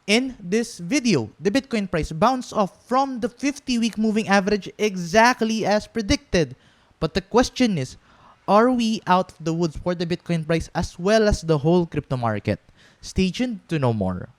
In this video, the Bitcoin price bounced off from the 50-week moving average exactly as predicted. But the question is, are we out of the woods for the Bitcoin price as well as the whole crypto market? Stay tuned to know more.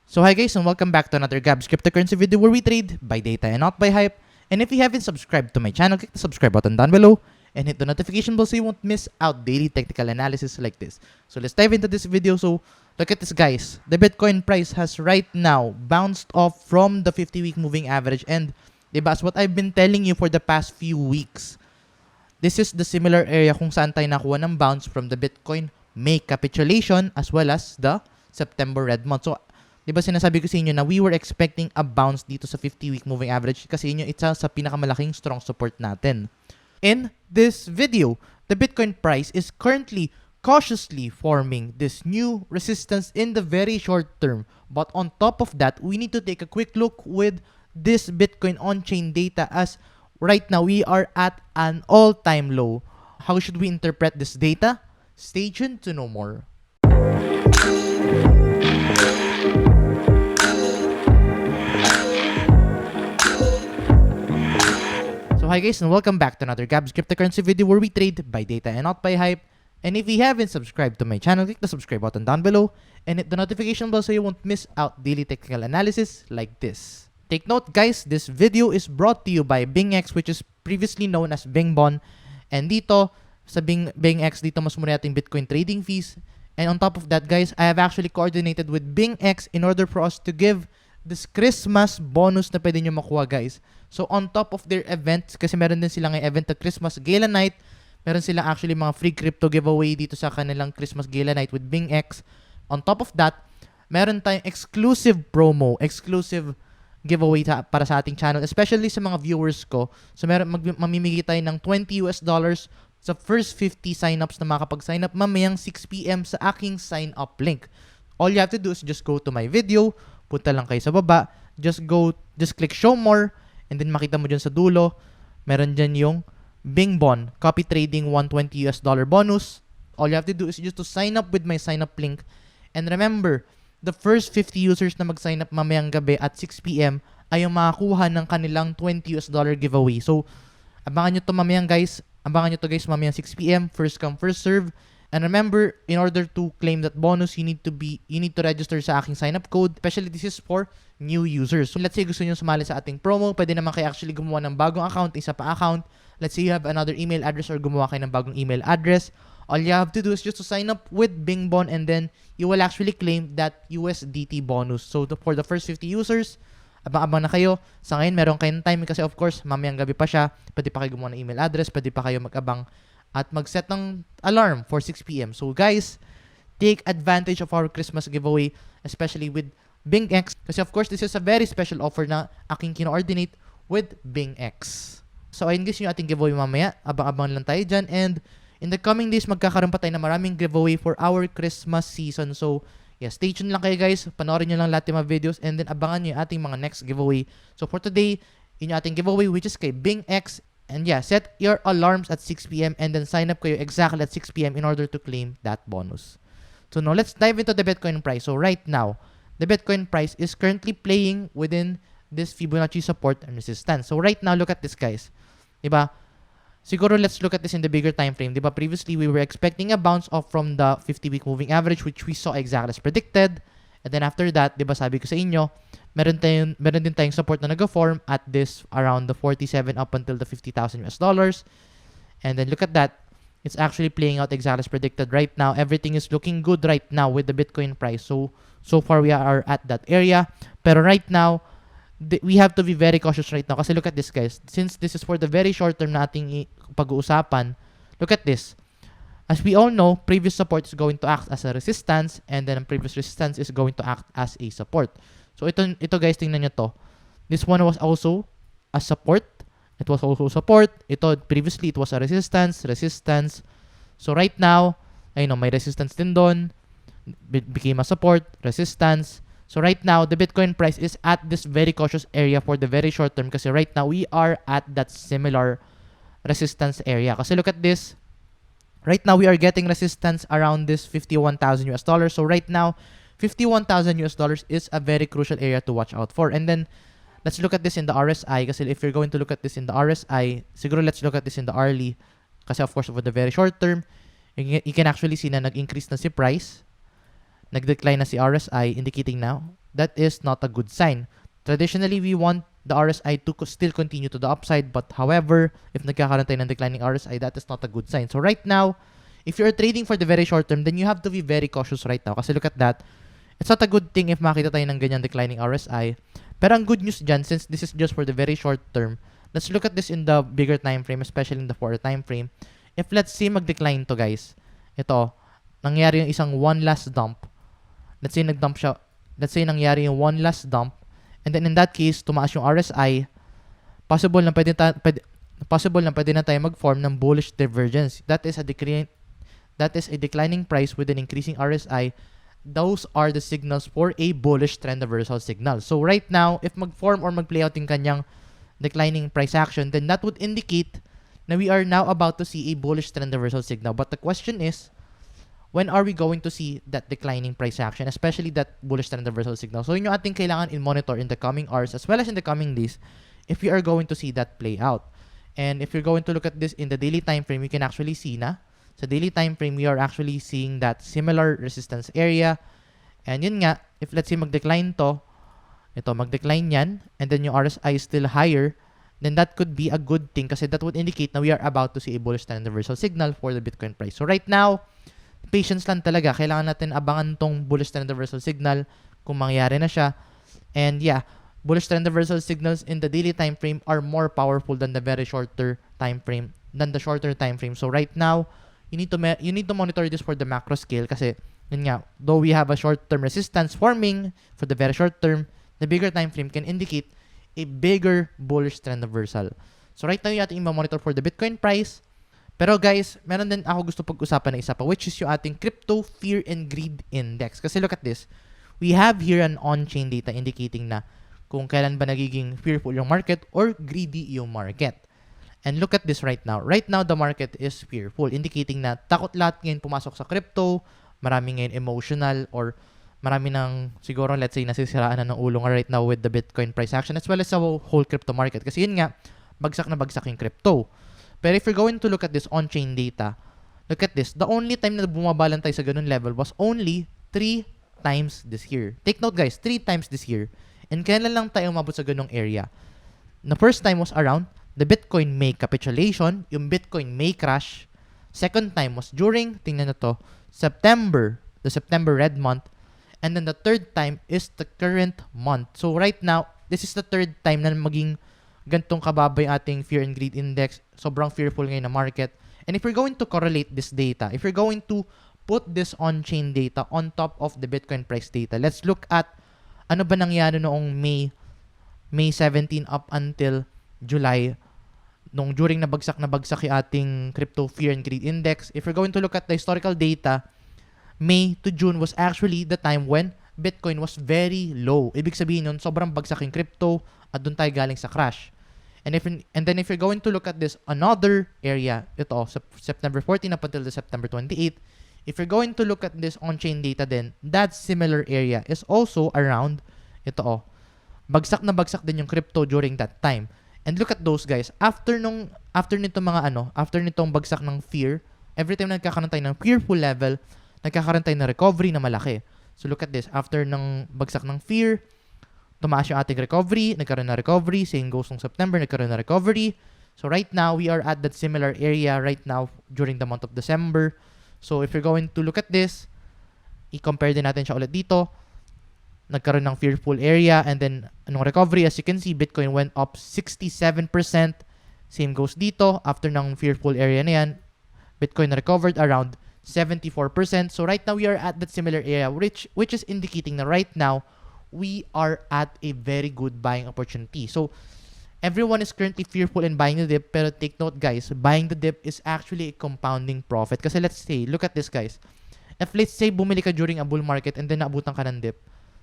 So hi guys, and welcome back to another Gab's cryptocurrency video where we trade by data and not by hype. And if you haven't subscribed to my channel, click the subscribe button down below and hit the notification bell so you won't miss out daily technical analysis like this. So let's dive into this video. So look at this guys, the Bitcoin price has right now bounced off from the 50-week moving average, and diba, as what I've been telling you for the past few weeks, this is the similar area kung saan tayo nakuha ng bounce from the Bitcoin May capitulation as well as the September red month. So diba sinasabi ko sa inyo na we were expecting a bounce dito sa 50-week moving average kasi yun yung isa sa pinakamalaking strong support natin. In this video, the Bitcoin price is currently cautiously forming this new resistance in the very short term. But on top of that, we need to take a quick look with this Bitcoin on-chain data, as right now we are at an all-time low. How should we interpret this data? Stay tuned to know more. Hi guys, and welcome back to another Gab's cryptocurrency video where we trade by data and not by hype. And if you haven't subscribed to my channel, click the subscribe button down below and hit the notification bell so you won't miss out daily technical analysis like this. Take note guys, this video is brought to you by BingX, which is previously known as Bingbon. And dito sa BingX, dito mas mura nating Bitcoin trading fees. And on top of that guys, I have actually coordinated with BingX in order for us to give this Christmas bonus na pwede nyo makuha guys. So on top of their events, kasi meron din sila ngayong event na Christmas Gala Night, meron silang actually mga free crypto giveaway dito sa kanilang Christmas Gala Night with BingX. On top of that, meron tayong exclusive promo, exclusive giveaway para sa ating channel, especially sa mga viewers ko. So meron mamimigay tayo ng $20 sa first 50 signups na makakapag-sign up mamayang 6 PM sa aking sign up link. All you have to do is just go to my video, punta lang kayo sa baba, just click show more, and then makita mo dyan sa dulo, meron dyan yung Bingbon copy trading $120 bonus. All you have to do is just to sign up with my sign up link. And remember, the first 50 users na mag-sign up mamayang gabi at 6 PM ay yung makakuha ng kanilang $20 giveaway. So, abangan nyo to mamayang guys. Abangan nyo to guys mamayang 6 PM. First come, first serve. And remember, in order to claim that bonus, you need to register sa aking sign-up code. Especially this is for new users. So let's say gusto niyo sumali sa ating promo, pwede naman kayo actually gumawa ng bagong account, isa pa account. Let's say you have another email address or gumawa kayo ng bagong email address. All you have to do is just to sign up with Bingbon, and then you will actually claim that USDT bonus. So for the first 50 users, abang-abang na kayo. Sa ngayon, meron kayong time kasi of course, mamayang gabi pa siya. Pwede pa kayo gumawa ng email address, pwede pa kayo mag-abang at mag-set ng alarm for 6 PM. So guys, take advantage of our Christmas giveaway, especially with BingX. Kasi of course, this is a very special offer na aking kino-ordinate with BingX. So ayun guys yung ating giveaway mamaya. Abang-abang lang tayo dyan. And in the coming days, magkakaroon pa tayo na maraming giveaway for our Christmas season. So yeah, stay tuned lang kayo guys. Panoorin nyo lang lahat yung mga videos and then abangan nyo yung ating mga next giveaway. So for today, yun yung ating giveaway which is kay BingX. And yeah, set your alarms at 6 PM and then sign up kayo exactly at 6 PM in order to claim that bonus. So now, let's dive into the Bitcoin price. So right now, the Bitcoin price is currently playing within this Fibonacci support and resistance. So right now, look at this guys. Diba? Siguro let's look at this in the bigger time frame. Diba? Previously, we were expecting a bounce off from the 50-week moving average, which we saw exactly as predicted. And then after that, diba sabi ko sa inyo, meron din tayong support na nag-form at this around the 47 up until the $50,000. And then look at that. It's actually playing out exactly as predicted right now. Everything is looking good right now with the Bitcoin price. So far we are at that area. Pero right now, we have to be very cautious right now. Kasi look at this guys. Since this is for the very short term na ating pag-uusapan, look at this. As we all know, previous support is going to act as a resistance, and then previous resistance is going to act as a support. So ito guys, tingnan nyo to. This one was also a support. It was also support. Ito, previously, it was a resistance. So right now, ayun, may resistance din doon. Became a support, resistance. So right now, the Bitcoin price is at this very cautious area for the very short term kasi right now, we are at that similar resistance area. Kasi look at this. Right now, we are getting resistance around this $51,000. So right now, 51,000 US dollars is a very crucial area to watch out for. And then let's look at this in the RSI kasi if you're going to look at this in the RSI, siguro let's look at this in the hourly kasi of course for the very short term, you can actually see na nag-increase na si price, nag-decline na si RSI, indicating now that is not a good sign. Traditionally, we want the RSI to still continue to the upside, but however, if nagkakaroon tayo ng declining RSI, that is not a good sign. So right now, if you're trading for the very short term, then you have to be very cautious right now. Kasi look at that. It's not a good thing if makita tayo ng ganyan declining RSI. Pero ang good news dyan, since this is just for the very short term, let's look at this in the bigger time frame, especially in the 4 time frame. If let's say mag-decline to guys, ito, nangyari yung isang one last dump. Let's say nag-dump siya. Let's say nangyari yung one last dump. And then in that case, tumaas yung RSI. Possible na pwede na tayo mag-form ng bullish divergence. That is a declining price with an increasing RSI. Those are the signals for a bullish trend reversal signal. So right now, if mag-form or mag-play out yung kanyang declining price action, then that would indicate na we are now about to see a bullish trend reversal signal. But the question is, when are we going to see that declining price action, especially that bullish trend reversal signal? So yun yung ating kailangan in-monitor in the coming hours as well as in the coming days if we are going to see that play out. And if you're going to look at this in the daily time frame, you can actually see na sa daily time frame, we are actually seeing that similar resistance area. And yun nga, if let's say mag-decline to, ito, mag-decline yan, and then yung RSI is still higher, then that could be a good thing kasi that would indicate na we are about to see a bullish trend reversal signal for the Bitcoin price. So right now, patience lang talaga. Kailangan natin abangan tong bullish trend reversal signal kung mangyari na siya. And yeah, bullish trend reversal signals in the daily time frame are more powerful than the very shorter time frame, So right now, you need to monitor this for the macro scale kasi yun nga, though we have a short-term resistance forming for the very short term, the bigger time frame can indicate a bigger bullish trend reversal. So right now, yung ating monitor for the Bitcoin price. Pero guys, meron din ako gusto pag-usapan na isa pa, which is yung ating Crypto Fear and Greed Index. Kasi look at this. We have here an on-chain data indicating na kung kailan ba nagiging fearful yung market or greedy yung market. And look at this right now. Right now, the market is fearful, indicating na takot lahat ngayon pumasok sa crypto, marami ngayon emotional, or marami nang siguro, let's say, nasisiraan na ng ulo nga right now with the Bitcoin price action as well as the whole crypto market. Kasi yun nga, bagsak na bagsak yung crypto. Pero if you're going to look at this on-chain data, look at this. The only time na bumabalan tayo sa ganun level was only 3 times this year. Take note guys, 3 times this year. And kailan lang tayo umabot sa ganung area? The first time was around the Bitcoin May capitulation, yung Bitcoin May crash. Second time was during, tingnan na to, the September red month. And then the third time is the current month. So right now, this is the third time na maging gantong kababa yung ating fear and greed index. Sobrang fearful ngayon na market. And if you're going to correlate this data, if you're going to put this on-chain data on top of the Bitcoin price data, let's look at ano ba nangyari noong May 17 up until July, nung during na bagsak yung ating Crypto Fear and Greed Index. If you're going to look at the historical data, May to June was actually the time when Bitcoin was very low. Ibig sabihin nun, sobrang bagsak yung crypto at doon tayo galing sa crash. And then if you're going to look at this another area, ito, September 14 up until the September 28, if you're going to look at this on-chain data then, that similar area is also around, ito, bagsak na bagsak din yung crypto during that time. And look at those guys. After nitong bagsak ng fear, every time nagkakaroon tayo ng fearful level, nagkakaroon tayo ng recovery na malaki. So look at this. After ng bagsak ng fear, tumaas yung ating recovery, nagkaroon na recovery. Same goes ng September, nagkaroon na recovery. So right now, we are at that similar area right now during the month of December. So if you're going to look at this, i-compare din natin siya ulit dito. Nagkaroon ng fearful area and then anong recovery, as you can see, Bitcoin went up 67%. Same goes dito. After ng fearful area na yan, Bitcoin recovered around 74%. So right now, we are at that similar area which is indicating na right now, we are at a very good buying opportunity. So everyone is currently fearful in buying the dip, pero take note guys, buying the dip is actually a compounding profit. Kasi let's say, look at this guys. If let's say bumili ka during a bull market and then naabutan ka ng dip,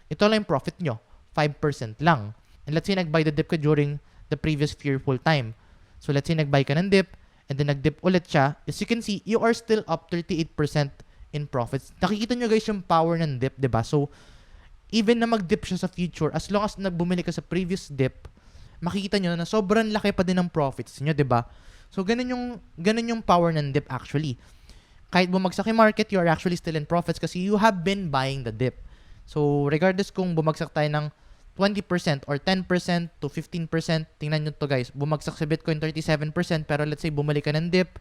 ito lang yung profit nyo, 5% lang. And let's say nag-buy the dip ka during the previous fearful time. So let's say nag-buy ka ng dip and then nag-dip ulit siya. As you can see, you are still up 38% in profits. Nakikita nyo guys yung power ng dip, diba? So, even na mag-dip siya sa future, as long as nagbumili ka sa previous dip, makikita nyo na sobrang laki pa din ng profits nyo, diba? So, ganun yung power ng dip actually. Kahit bumagsak yung market, you are actually still in profits kasi you have been buying the dip. So, regardless kung bumagsak tayo ng 20% or 10% to 15%, tingnan nyo to guys, bumagsak sa Bitcoin 37%, pero let's say bumalik ka ng dip,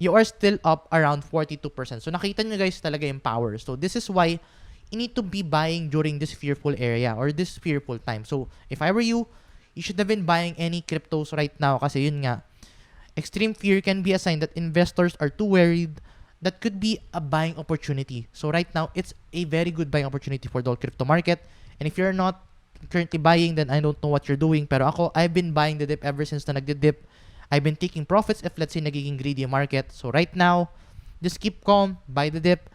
you are still up around 42%. So, nakita nyo guys talaga yung power. So, this is why you need to be buying during this fearful area or this fearful time. So, if I were you, you should have been buying any cryptos right now kasi yun nga, extreme fear can be a sign that investors are too worried. That could be a buying opportunity. So right now, it's a very good buying opportunity for the crypto market. And if you're not currently buying, then I don't know what you're doing. Pero ako, I've been buying the dip ever since na nagdi-dip. I've been taking profits if let's say nagiging greedy market. So right now, just keep calm, buy the dip.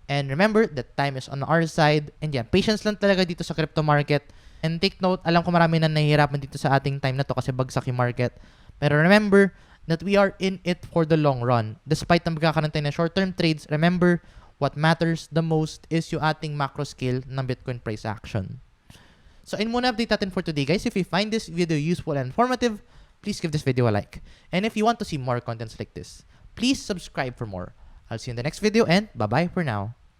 And remember that time is on our side. And yeah, patience lang talaga dito sa crypto market. And take note, alam ko marami na nahihirapan dito sa ating time na to kasi bagsak yung market. Pero remember that we are in it for the long run. Despite na magkakaroon tayo ng short-term trades, remember, what matters the most is yung ating macro scale ng Bitcoin price action. So, yun muna update natin for today, guys. If you find this video useful and informative, please give this video a like. And if you want to see more contents like this, please subscribe for more. I'll see you in the next video and bye-bye for now.